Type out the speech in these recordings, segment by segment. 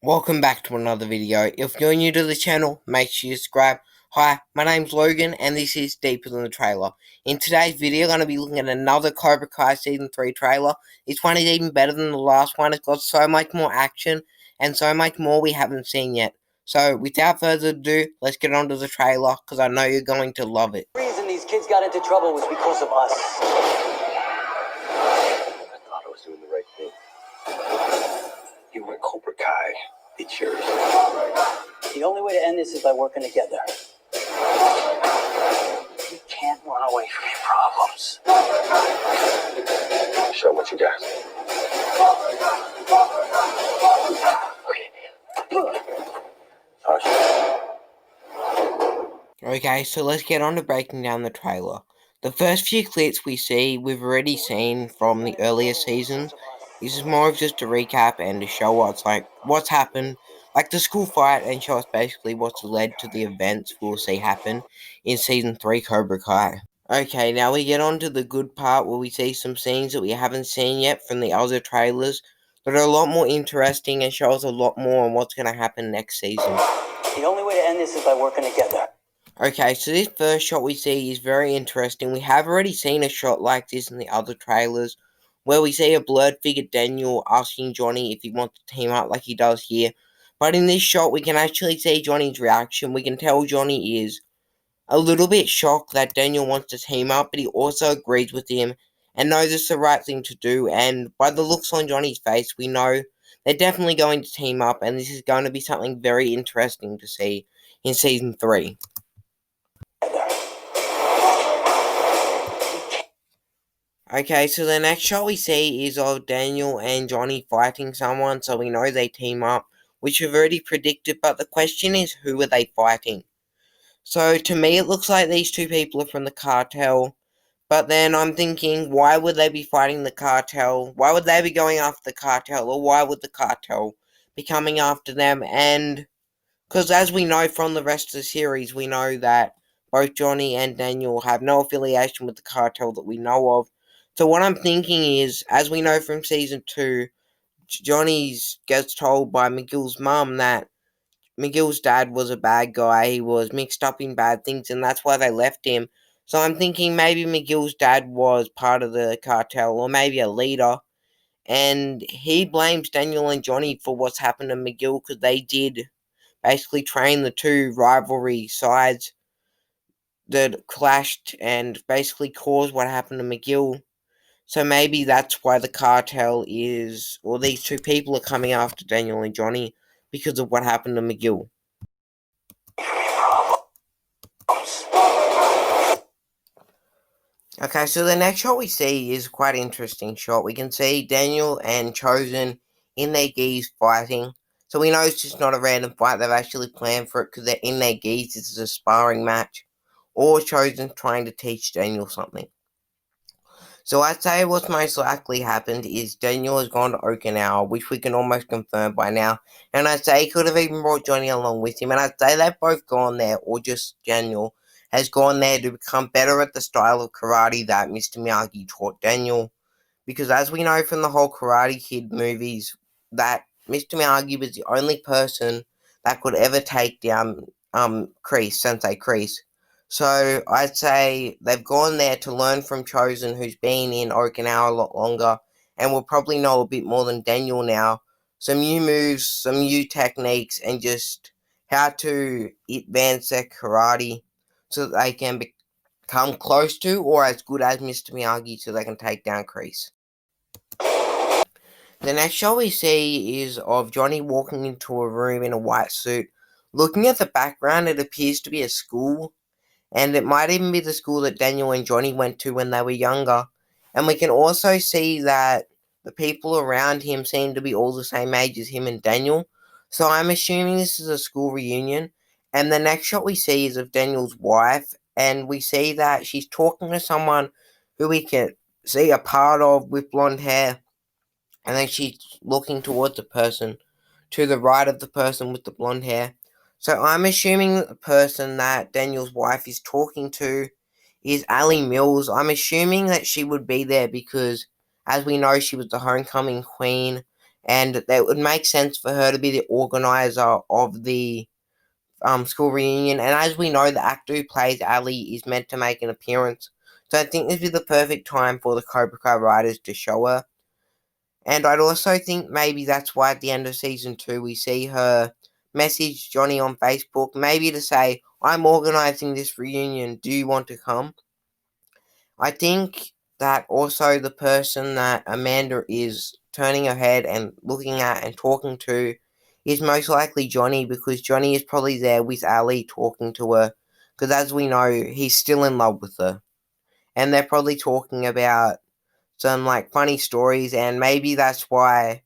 Welcome back to another video. If you're new to the channel, make sure you subscribe. Hi, my name's Logan and this is Deeper Than the Trailer. In today's video, I'm going to be looking at another Cobra Kai Season 3 trailer. This one is even better than the last one. It's got so much more action and so much more we haven't seen yet. So, without further ado, let's get on to the trailer because I know you're going to love it. The reason these kids got into trouble was because of us. I thought I was doing the right thing. You went Cobra Kai. It's yours. The only way to end this is by working together. You can't run away from your problems. Show what you got. Okay, so let's get on to breaking down the trailer. The first few clips we see, we've already seen from the earlier seasons. This is more of just a recap and to show us what's happened, like the school fight, and show us basically what's led to the events we'll see happen in Season 3 Cobra Kai. Okay, now we get on to the good part where we see some scenes that we haven't seen yet from the other trailers that are a lot more interesting and show us a lot more on what's going to happen next season. The only way to end this is by working together. Okay, so this first shot we see is very interesting. We have already seen a shot like this in the other trailers, where we see a blurred figure Daniel asking Johnny if he wants to team up like he does here. But in this shot, we can actually see Johnny's reaction. We can tell Johnny is a little bit shocked that Daniel wants to team up, but he also agrees with him and knows it's the right thing to do. And by the looks on Johnny's face, we know they're definitely going to team up, and this is going to be something very interesting to see in Season 3. Okay, so the next shot we see is of Daniel and Johnny fighting someone, so we know they team up, which we've already predicted, but the question is, who are they fighting? So to me, it looks like these two people are from the cartel, but then I'm thinking, why would they be fighting the cartel? Why would they be going after the cartel, or why would the cartel be coming after them? And because as we know from the rest of the series, we know that both Johnny and Daniel have no affiliation with the cartel that we know of. So what I'm thinking is, as we know from Season 2, Johnny gets told by McGill's mum that McGill's dad was a bad guy, he was mixed up in bad things, and that's why they left him. So I'm thinking maybe McGill's dad was part of the cartel, or maybe a leader, and he blames Daniel and Johnny for what's happened to McGill, because they did basically train the two rivalry sides that clashed and basically caused what happened to McGill. So maybe that's why the cartel is, or these two people are coming after Daniel and Johnny because of what happened to McGill. Okay, so the next shot we see is quite an interesting shot. We can see Daniel and Chosen in their gis fighting. So we know it's just not a random fight. They've actually planned for it because they're in their gis. This is a sparring match. Or Chosen trying to teach Daniel something. So I'd say what's most likely happened is Daniel has gone to Okinawa, which we can almost confirm by now. And I'd say he could have even brought Johnny along with him. And I'd say they've both gone there, or just Daniel has gone there to become better at the style of karate that Mr. Miyagi taught Daniel. Because as we know from the whole Karate Kid movies, that Mr. Miyagi was the only person that could ever take down Sensei Kreese. So I'd say they've gone there to learn from Chosen, who's been in Okinawa a lot longer, and will probably know a bit more than Daniel now. Some new moves, some new techniques, and just how to advance their karate so that they can become close to or as good as Mr. Miyagi so they can take down Kreese. The next shot we see is of Johnny walking into a room in a white suit. Looking at the background, it appears to be a school, and it might even be the school that Daniel and Johnny went to when they were younger. And we can also see that the people around him seem to be all the same age as him and Daniel. So I'm assuming this is a school reunion. And the next shot we see is of Daniel's wife, and we see that she's talking to someone who we can see a part of with blonde hair. And then she's looking towards the person to the right of the person with the blonde hair. So I'm assuming that the person that Daniel's wife is talking to is Ali Mills. I'm assuming that she would be there because, as we know, she was the homecoming queen, and that would make sense for her to be the organizer of the school reunion. And as we know, the actor who plays Ali is meant to make an appearance, so I think this is the perfect time for the Cobra Kai writers to show her. And I'd also think maybe that's why at the end of season 2 we see her message Johnny on Facebook, maybe to say, I'm organizing this reunion, do you want to come? I think that also the person that Amanda is turning her head and looking at and talking to is most likely Johnny, because Johnny is probably there with Ali talking to her, because as we know, he's still in love with her. And they're probably talking about some like funny stories, and maybe that's why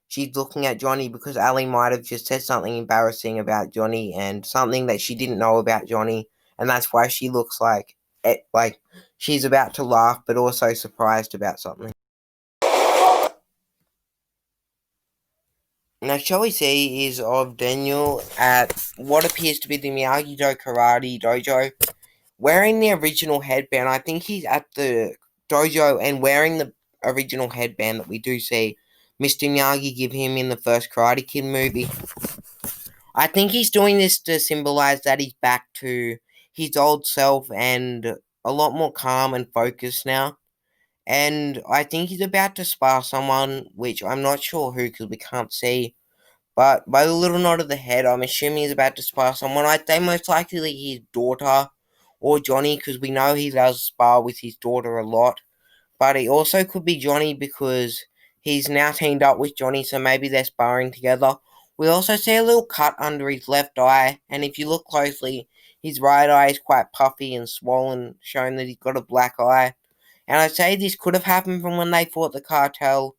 she's looking at Johnny, because Ali might have just said something embarrassing about Johnny and something that she didn't know about Johnny, and that's why she looks like she's about to laugh but also surprised about something. Now, shall we see is of Daniel at what appears to be the Miyagi-Do Karate Dojo, wearing the original headband. I think he's at the dojo and wearing the original headband that we do see Mr. Miyagi give him in the first Karate Kid movie. I think he's doing this to symbolize that he's back to his old self and a lot more calm and focused now. And I think he's about to spar someone, which I'm not sure who because we can't see. But by the little nod of the head, I'm assuming he's about to spar someone. I'd say most likely his daughter or Johnny, because we know he does spar with his daughter a lot. But it also could be Johnny because he's now teamed up with Johnny, so maybe they're sparring together. We also see a little cut under his left eye, and if you look closely, his right eye is quite puffy and swollen, showing that he's got a black eye. And I'd say this could have happened from when they fought the cartel,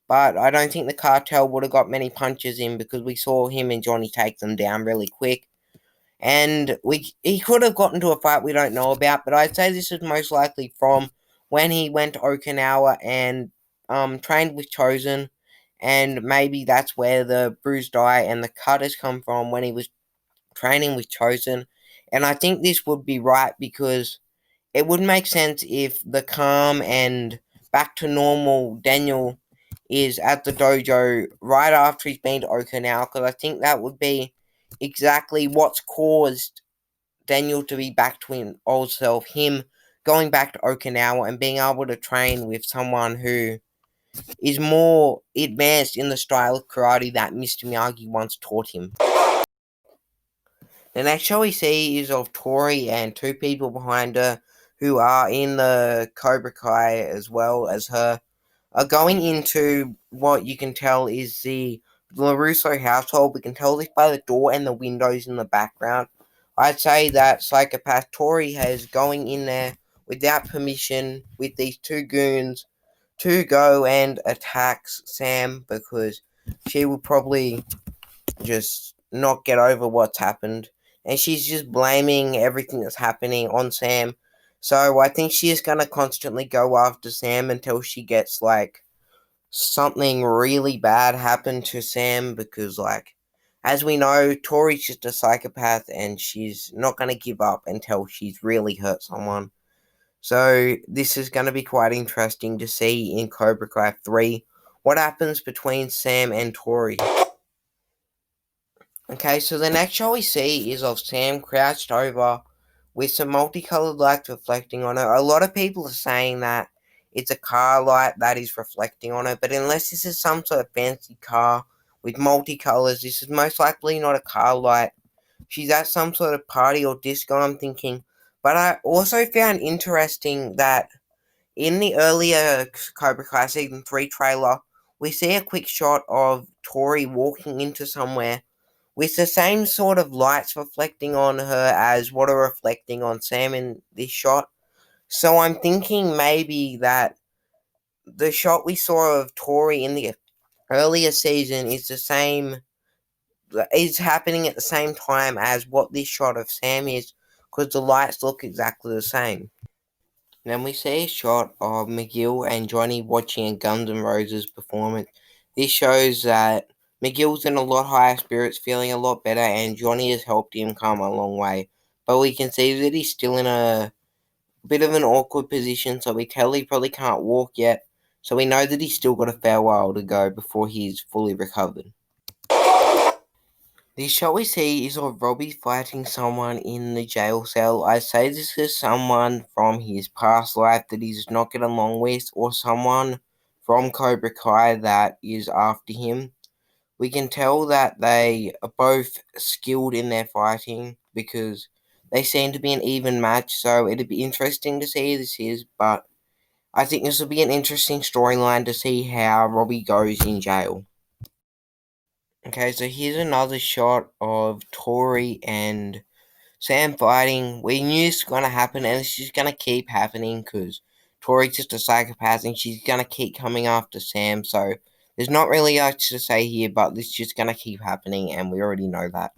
but I don't think the cartel would have got many punches in because we saw him and Johnny take them down really quick. And he could have gotten to a fight we don't know about, but I'd say this is most likely from when he went to Okinawa and trained with Chosen, and maybe that's where the bruised eye and the cut has come from when he was training with Chosen. And I think this would be right because it would make sense if the calm and back to normal Daniel is at the dojo right after he's been to Okinawa, because I think that would be exactly what's caused Daniel to be back to his old self, him going back to Okinawa and being able to train with someone who is more advanced in the style of karate that Mr. Miyagi once taught him. The next show we see is of Tori and two people behind her who are in the Cobra Kai as well as her, are going into what you can tell is the LaRusso household. We can tell this by the door and the windows in the background. I'd say that psychopath Tori has going in there without permission with these two goons to go and attack Sam, because she would probably just not get over what's happened. And she's just blaming everything that's happening on Sam. So I think she is going to constantly go after Sam until she gets like something really bad happen to Sam, because like as we know, Tori's just a psychopath and she's not going to give up until she's really hurt someone. So this is going to be quite interesting to see in Cobra Kai 3 what happens between Sam and Tori. Okay, so the next shot we see is of Sam crouched over with some multicolored lights reflecting on her. A lot of people are saying that it's a car light that is reflecting on her, but unless this is some sort of fancy car with multicolors, this is most likely not a car light. She's at some sort of party or disco, I'm thinking. But I also found interesting that in the earlier Cobra Kai Season 3 trailer, we see a quick shot of Tori walking into somewhere with the same sort of lights reflecting on her as what are reflecting on Sam in this shot. So I'm thinking maybe that the shot we saw of Tori in the earlier season is happening at the same time as what this shot of Sam is, because the lights look exactly the same. Then we see a shot of McGill and Johnny watching a Guns N' Roses performance. This shows that McGill's in a lot higher spirits, feeling a lot better, and Johnny has helped him come a long way. But we can see that he's still in a bit of an awkward position, so we tell he probably can't walk yet. so we know that he's still got a fair while to go before he's fully recovered. The shot we see is of Robbie fighting someone in the jail cell. I say this is someone from his past life that he's not getting along with, or someone from Cobra Kai that is after him. We can tell that they are both skilled in their fighting because they seem to be an even match, so it'd be interesting to see who this is, but I think this will be an interesting storyline to see how Robbie goes in jail. Okay, so here's another shot of Tori and Sam fighting. We knew this was going to happen, and it's just going to keep happening because Tori's just a psychopath and she's going to keep coming after Sam. So there's not really much to say here, but this is just going to keep happening, and we already know that.